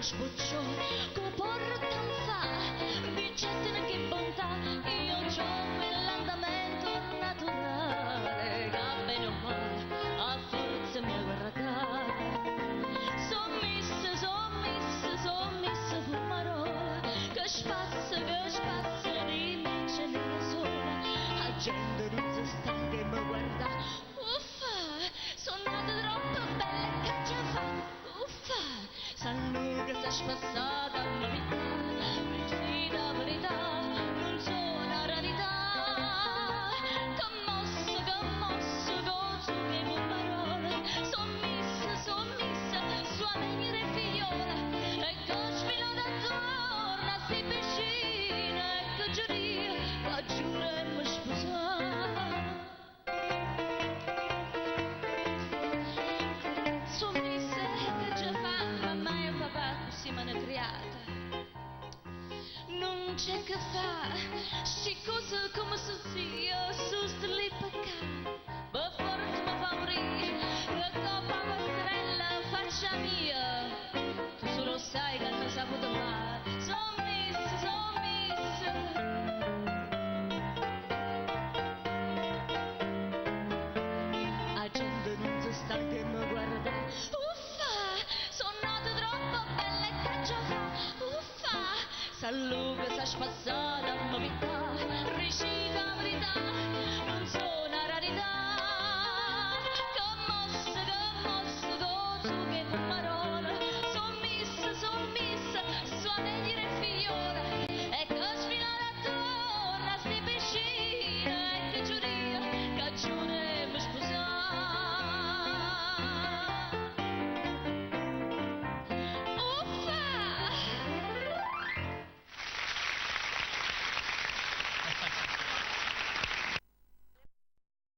sbocciò, come portan fa, dicetene che bontà, io c'ho quell'andamento naturale, che bene o male, a forza mi guardare. Sommessa, fumarola, che spazza, dimmi ce n'è una sola, la gente non si sta che mi guarda, uffa, sono nata troppo bella che ce fa, uffa, sanno che sta spazzata una vita, la verità, non sono una rarità, commosso, gozo che con parole, sommessa, sua venire figliola, e cosmila d'attorno, si vicina, e che giuria, che giuremmo sposare. Sommessa che già fa, mamma e papà così me ne criata. Non c'è che fa, sti cose come se sia, su sti lì peccati. Per forza mi fa morire, che coppa pastrella faccia mia. Tu solo sai che non saputo fare, sommessa. La gente non si sta che mi guarda, uffa, sono nata troppo bella e che già fa, uffa, sa lui che sa spazzare.